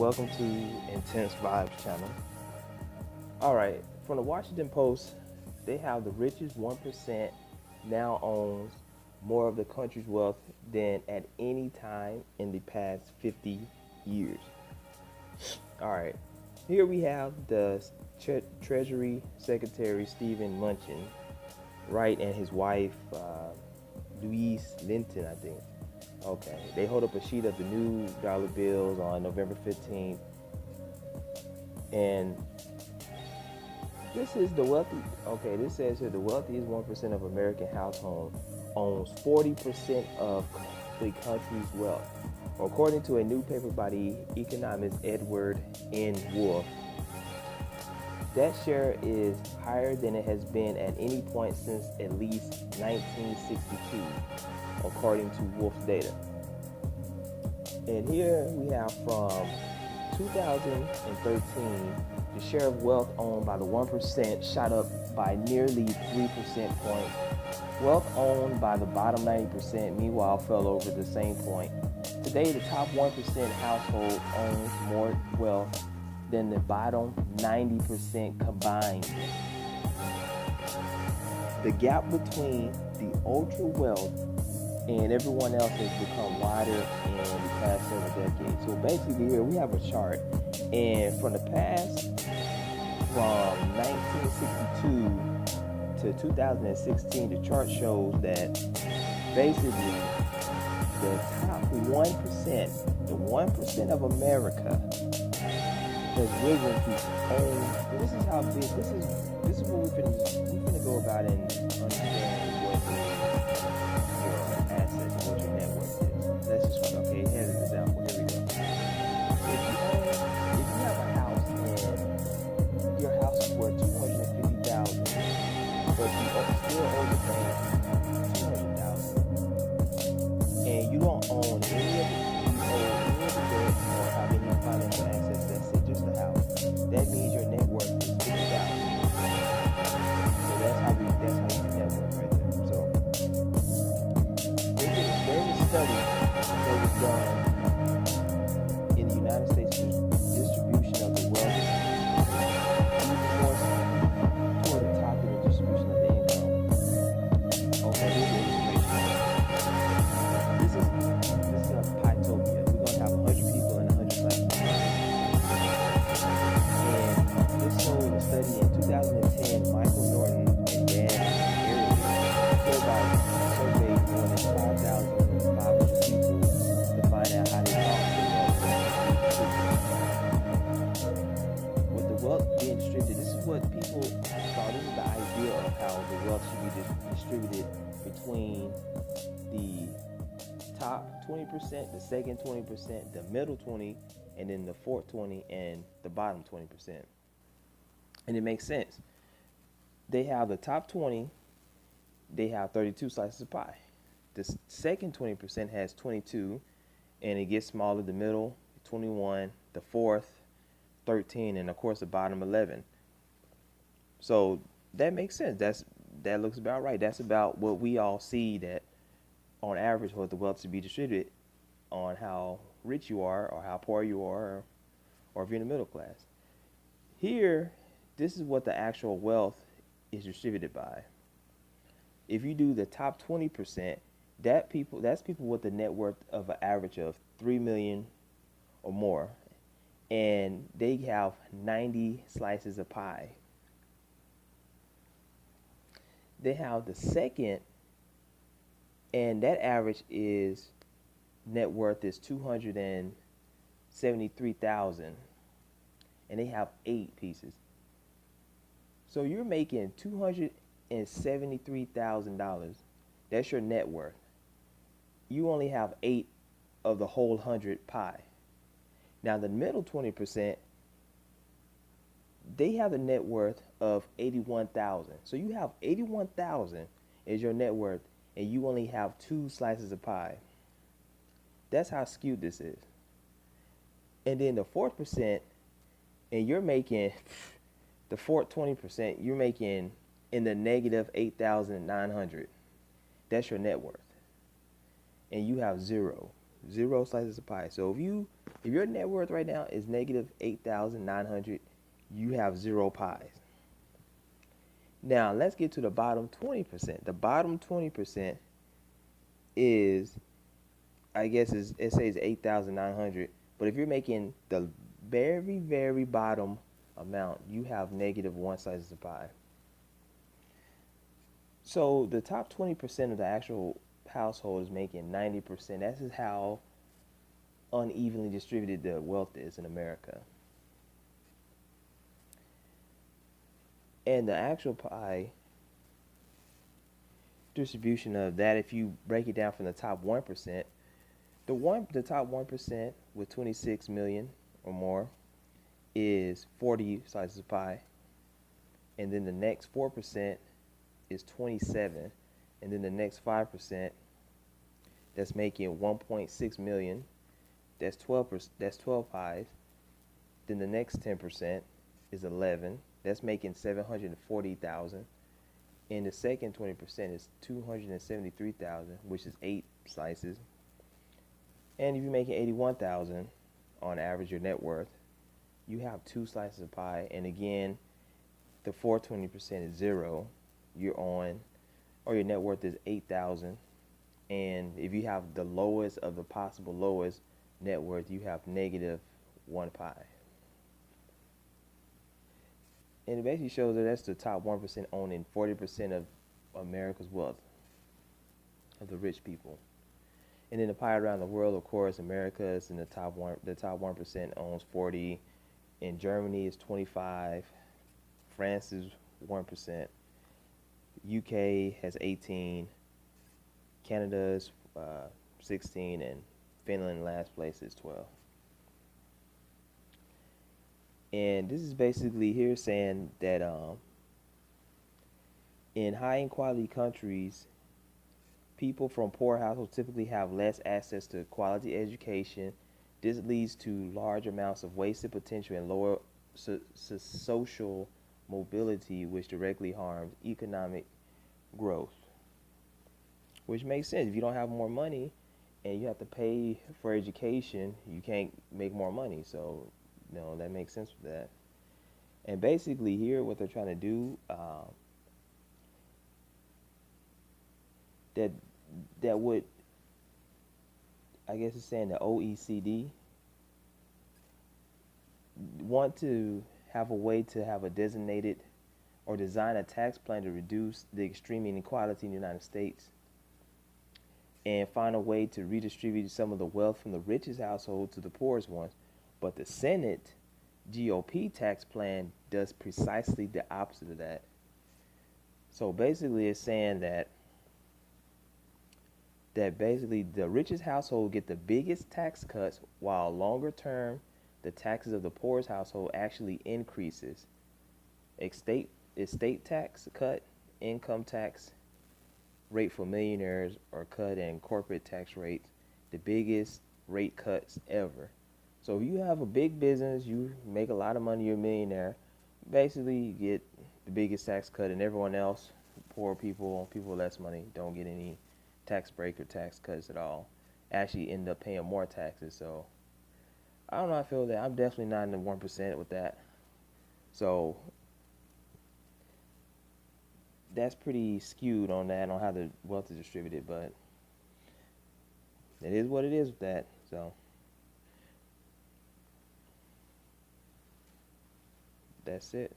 welcome to Intense Vibes channel. All right, from the Washington Post, they have the richest 1% now owns more of the country's wealth than at any time in the past 50 years. All right, here we have the Treasury Secretary Stephen Mnuchin, right, and his wife Louise Linton, I think. Okay, they hold up a sheet of the new dollar bills on November 15th, and this is the wealthy. Okay, this says here the wealthiest 1% of American households owns 40% of the country's wealth, according to a new paper by the economist Edward N. Wolf. That share is higher than it has been at any point since at least 1962, according to Wolf's data. And here we have from 2013, the share of wealth owned by the 1% shot up by nearly 3% points. Wealth owned by the bottom 90%, meanwhile, fell over the same point. Today, the top 1% household owns more wealth than the bottom 90% combined. The gap between the ultra wealth and everyone else has become wider in the past several decades. So basically here we have a chart, and from the past, from 1962 to 2016, the chart shows that basically the top 1%, the 1% of America has risen to own. This is how big. This is what we're gonna go about and understand what your assets, what your net worth is. Let's just okay. Here's an example. Here we go. If you have a house and your house is worth $250,000, but you still owe the bank $200,000, and you don't own any of the debt or have any financial assets. That's it, just the house. That means your net worth is $50,000. So that's how you net worth right there. So there's a study that was done in the United States distribution of the wealth, even more toward the top of the distribution of the income. Okay, here's the illustration. This is a Pytopia. We're gonna have 100 people and 100 classes. And this showed a study in 2010. Michael Norton and Dan Ariely surveyed more than 5,500 people to find out how they talk to wealth. With the wealth being distributed, this is what people thought. This is the idea of how the wealth should be distributed between the top 20%, the second 20%, the middle 20%, and then the fourth 20% and the bottom 20%. And it makes sense. They have the top 20, they have 32 slices of pie. The second 20% has 22, and it gets smaller. The middle 21, the fourth 13, and of course the bottom 11. So that makes sense. That looks about right. That's about what we all see, that on average what the wealth should be distributed on how rich you are or how poor you are, or if you're in the middle class. Here, this is what the actual wealth is distributed by. If you do the top 20%, that's people with a net worth of an average of 3 million or more, and they have 90 slices of pie. They have the second, and that average is net worth is 273,000, and they have 8 pieces. So you're making $273,000. That's your net worth. You only have 8 of the whole 100 pie. Now the middle 20%, they have a net worth of 81,000. So you have 81,000 is your net worth, and you only have 2 slices of pie. That's how skewed this is. And then the 4%, and you're making the fourth 20%, you're making in the negative 8,900. That's your net worth. And you have zero slices of pie. So if you If your net worth right now is negative 8,900, you have zero pies. Now let's get to the bottom 20%. The bottom 20% is, I guess it says 8,900, but if you're making the very, very bottom amount, you have negative one slice of pie. So the top 20% of the actual household is making 90%. That's just how unevenly distributed the wealth is in America. And the actual pie distribution of that, if you break it down from the top 1%, the top 1% with 26 million or more is 40 slices of pie. And then the next 4% is 27. And then the next 5% that's making 1.6 million, that's 12 pies. Then the next 10% is 11. That's making 740,000. And the second 20% is 273,000, which is 8 slices. And if you're making 81,000 on average your net worth, you have 2 slices of pie. And again, the 420% is 0. You're on, or your net worth is 8,000. And if you have the lowest of the possible lowest net worth, you have negative 1 pie. And it basically shows that that's the top 1% owning 40% of America's wealth, of the rich people. And then the pie around the world, of course, America is in the top 1% owns 40. In Germany is 25. France is 1%. UK has 18. Canada is 16, and Finland in last place is 12. And this is basically here saying that in high inequality countries, people from poor households typically have less access to quality education. This leads to large amounts of wasted potential and lower social mobility, which directly harms economic growth. Which makes sense. If you don't have more money and you have to pay for education, you can't make more money. So, that makes sense with that. And basically here, what they're trying to do, that would, I guess it's saying the OECD want to have a way to have a designated or design a tax plan to reduce the extreme inequality in the United States and find a way to redistribute some of the wealth from the richest household to the poorest ones. But the Senate GOP tax plan does precisely the opposite of that. So basically it's saying that basically the richest household get the biggest tax cuts, while longer term the taxes of the poorest household actually increases. Estate tax cut, income tax rate for millionaires are cut, and corporate tax rates, the biggest rate cuts ever. So if you have a big business, you make a lot of money, you're a millionaire, basically you get the biggest tax cut, and everyone else, poor people with less money, don't get any tax break or tax cuts at all. Actually end up paying more taxes. So I don't know how I feel that. I'm definitely not in the 1% with that. So that's pretty skewed on that, on how the wealth is distributed, but it is what it is with that. So that's it.